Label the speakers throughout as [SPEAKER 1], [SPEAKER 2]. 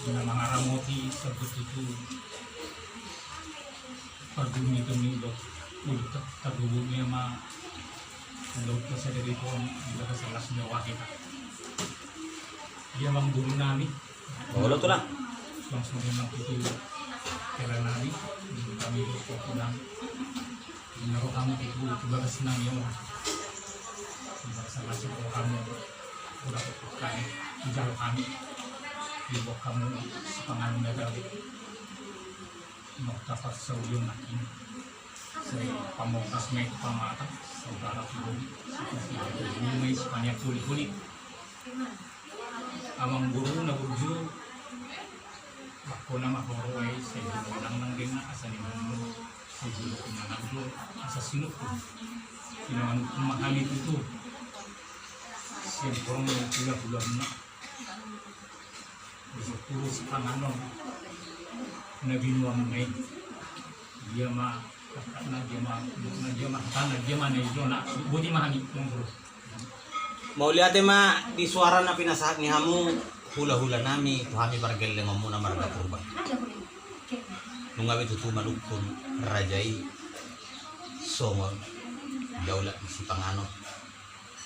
[SPEAKER 1] na mga ramoti sa bututu pagdumi dumi dok ulit tagubo niya log ko sa dito ang sa las nyawa kita dia mang guru nami
[SPEAKER 2] Wala to lang.
[SPEAKER 1] langsung memang itu kira nami kami itu pulang naruh kamu itu juga senang ya sama si kamu udah kami jauh kami di bawah kamu sepangan negara mau dapat seujung lagi saya pamungkas may pamata saudara pulih bumi sepanjang kulit amang guru na burju ako na mahoroy sa ilang nang din na asa ni mo sa ilang asa sinuk kinaman kumakalit ito siyempre mga pula-pula na bisa puro si panganon na binuang ngayon dia ma buti mahani bro.
[SPEAKER 2] Mauliate ma di suara na pinasahat ni hamu hula-hula nami tuhami pargel dengan muna marga purba. Nungawi tutu malukun rajai somon daulat si pangano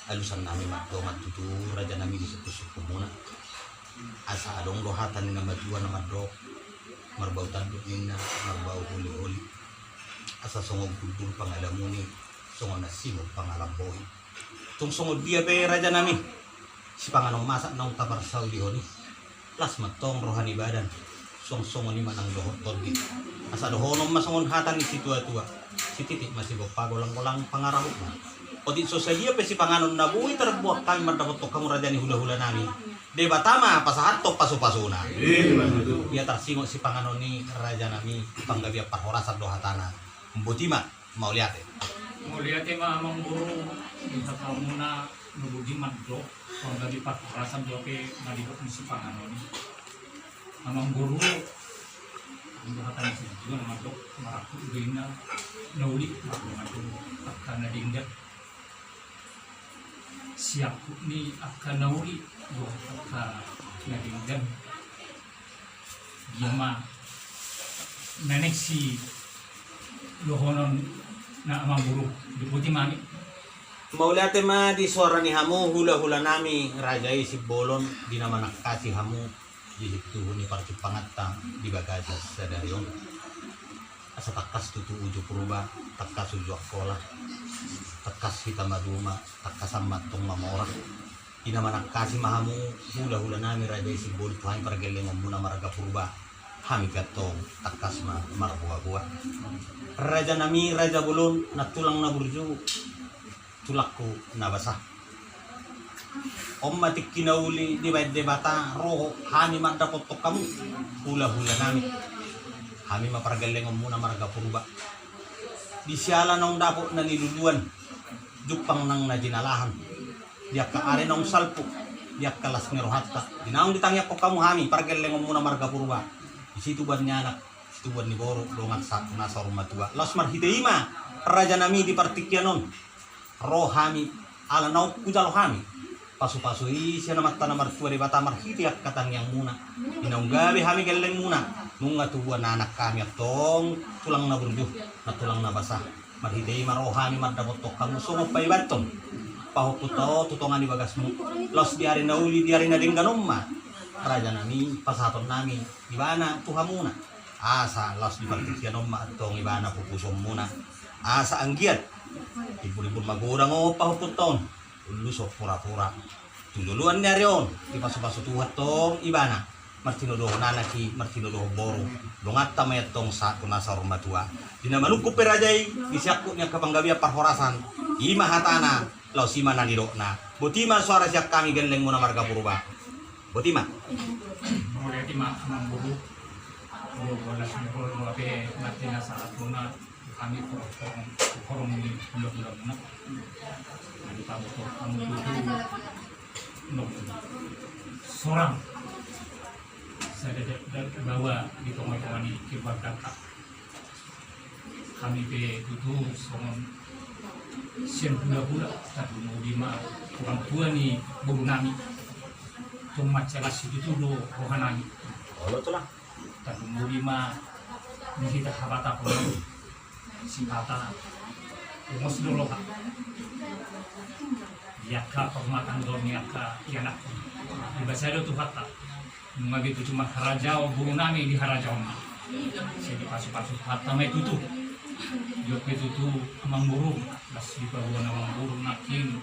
[SPEAKER 2] alusan nami matto matutu raja nami di suku muna asa adong dohatan na madua na madok marbau tanduk nina marbau huli-huli asa songog kultur pangalamuni songog nasimo pangalamboy tung songog dia pe raja nami si panganong masak naung tabar saudi honi las matong rohani badan song-songon ni manang dohot todi asa dohonom masongon hatan ni si tua-tua si titik masih golang-golang pangarahuk na odit sosialia pe si panganon nabuhi terbuat kami mardapot to kamu raja ni hula-hula nami debatama pasahat to pasu-pasuna ia tersingok si panganon ni raja nami panggabia parhorasan dohatana Mbutima mau lihat
[SPEAKER 1] mah amang guru bisa kamu na nubuji madro kalau dari pak rasan doke ngadibot misi panganon amang guru dohatan sih juga madro maraku bina nauli madro akan nadinggat siap ni akan nauli akan nadinggat dia mah nenek si lohonon na amang guru diputi mani
[SPEAKER 2] Mauliate ma di suara ni hamu hula-hula nami rajai si bolon di nama nak kasih hamu di situ ni parcu pangatang di bagajas sadarion asa takas tutu uju purba takas uju akola takas hitam maduma takas matong mamora di nama nak kasih mahamu hula-hula nami rajai si bolon tuhan pergeleng muna marga purba kami gatong takas ma marbuah-buah raja nami raja bulun na tulang na burju tulakku na basah om matik kinauli di bayad debata roho kami mandapot to kamu hula-hula nami kami maparagaling muna marga purba di siala nong dapot na niluluan jupang nang najinalahan diak ka are nong salpo diak kalas ngerohatta dinaong ditangyak ko kamu kami paragaling muna marga purba di situ ban anak situ ban ni boro dongan sak nasa rumah tua las marhiteima raja nami di partikyanon rohami ala nau kujalo kami pasu-pasu isi nama tanah martua di bata marhitiak katang yang muna inaung gabi kami geleng muna nunga tubuan anak kami atong tulang na burjuh na tulang na basah marhiteima rohami mardapot to kamu sungguh pai baton pahuputo tutongan di bagasmu los diari nauli diari na dingganomma raja nami pasaton nami ibana tuhamuna asa los di partikyan omma atong ibana pupusom muna asa anggiat ibu-ibu magurang o pahuputon ulusok pura-pura tululuan niya riyon ipaso-paso tuhat tong ibana martinudoho nanaki martinudoho boro dongat tamay tong sa nasa rumah tua dinamalukop perajay isyaku niya kapanggabia parhorasan ima hatana law sima naniro na butima suara siyak kami geleng muna marga purba butima
[SPEAKER 1] mulai di amang guru bolas ngol ngabe martina saat muna kami korong ni bulan-bulan muna di pabuto kamu itu seorang saya bawa di tengah-tengah di kibar kakak kami pe itu songon sian pula-pula tapi mau lima orang tua ni buru nami tumacalas itu do rohanani
[SPEAKER 2] Olo to lang.
[SPEAKER 1] tadumuri ma dihita habata ko singkata umos dulu ka yaka pagmatan do yaka yanak ibasado tu hatta mga gitu cuma harajaw buru nami di harajaw na jadi pasu-pasu hatta may tutu yok may tutu amang buru las di pabuan amang buru nakin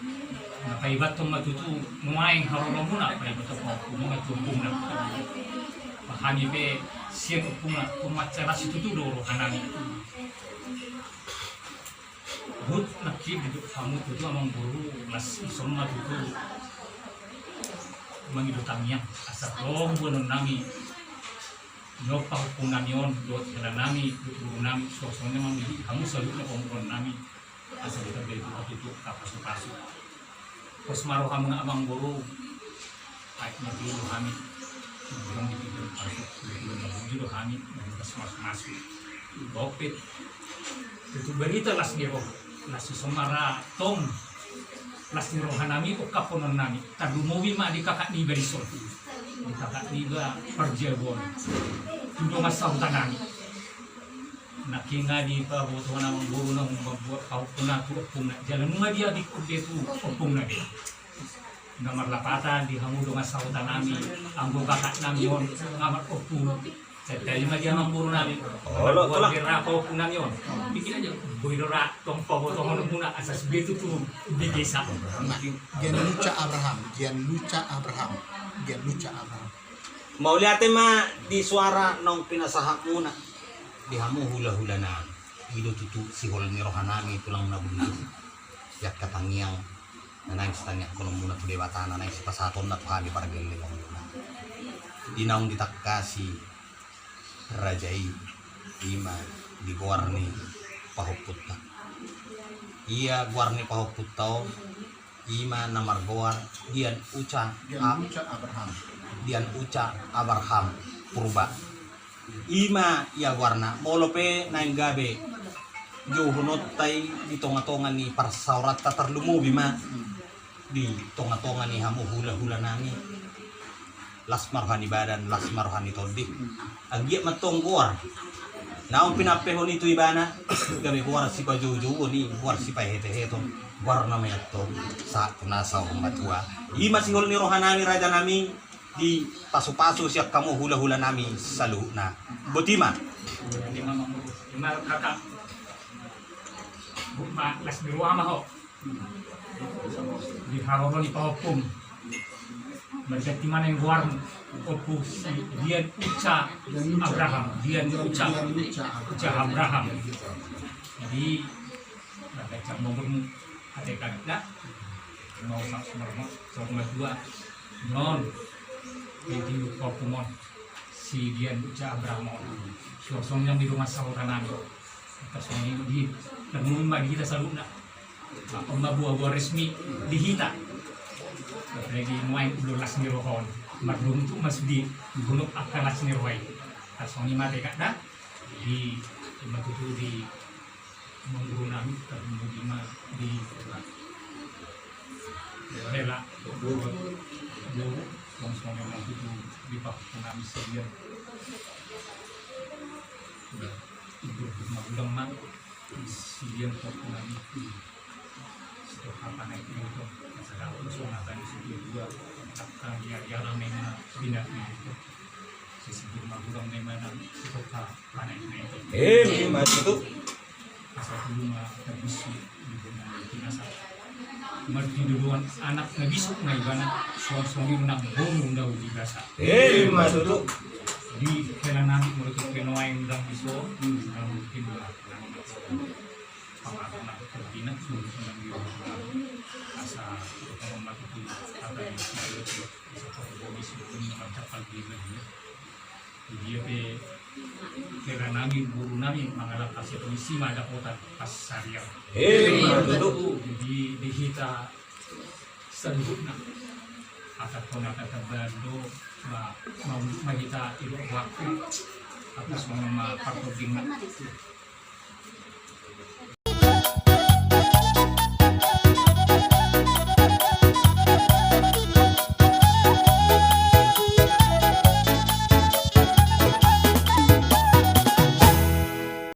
[SPEAKER 1] napaibat tong matutu mumaing harolo muna paibat tong mga tumpung na pahani be siang puna pumacaras itu tu do hanani Hut nakib hidup kamu itu amang buru las isomma itu mangidutangnya asal dong bunon nami no pahupunan yon dot kala nami dulu nami sosoknya mamili kamu selalu na pemukul nami asal kita beli itu kapas pos maruh kamu amang buru aitnya dulu kami belum dipikir dulu kami masuk bopit itu berita las dia nasi somara tong las ni rohanami o kaponon nami tadumuwi ma di kakak ni berison di kakak ni ga perjelbon tudo masautan nami nakinga di pa boto na mong guru na membuat kau puna tu opung na jalan mga dia di kude tu opung na dia ngamar lapatan di hamudo masautan nami anggo kakak nami yon ngamar opung dari dia mang guru nami
[SPEAKER 2] Olo to lang.
[SPEAKER 1] kira ko opung nami yon bikin aja boilora tong paboto hono muna asas betu tu di desa
[SPEAKER 3] Gianluca Abraham.
[SPEAKER 2] Mau lihat ma di suara nong pinasahak muna. Di hamu hula-hula na. Ido tutu si hol ni rohanami tulang na bunyi. Yak katangiang. Nanay sa tanya ko muna tu debata nanay si pasaton na tuhali para gili lang muna. Di naong ditakasi rajai ima di guarni pahuputta. Iya guarni pahuputta ima namar goar dian uca Abraham purba ima ya warna molope naing gabe juhunot tay di tonga-tonga ni parsaurat tatarlumu bima di tonga-tonga ni hamu hula-hula nami lasmar hani badan lasmar hani todik agiat matong goar naong pinapehon itu ibana gabe goar si pajuju ni goar si pahete-heto warna meto saat nasa matua ima singol ni rohanami raja nami di pasu-pasu siap kamu hula-hula nami salu na botima
[SPEAKER 1] lima kakak bukma las di ruang maho di harono ni pahopum berarti mana yang luar opus dia uca Abraham uca Abraham jadi ada cak nomormu ada kata mau nomor dua non jadi opumon si dia uca Abraham sosoknya di rumah saudara nami sosoknya di rumah kita selalu nak apa buah resmi dihita lagi nuai ulas nirohon maklum itu masih di gunung akalas nirwai asoni mate kada di matutu di mengguru nami termudima di rela dulu langsung matutu di paku nami sebiar ibu magulang mang sebiar paku nami apa naik itu masalah usul akan disebut dua akan dia ramainya pindah itu sisi magulang memang kota panen itu
[SPEAKER 2] itu
[SPEAKER 1] asal dulu mah terbisi di dunia binasa merti duluan anak ngebisuk na ibana suami nak bom undang di biasa
[SPEAKER 2] itu
[SPEAKER 1] di kelanang menurut penoain undang biso mungkin dua pengalaman berbina sudah senang di asa memang itu ada di sini bisa terjadi sebelum mencapai dia pe kira nami guru nami mengalami kasih polisi ada kota pasarian
[SPEAKER 2] itu
[SPEAKER 1] di kita seluruhnya akan kata bando mau kita itu waktu atas mengenai partai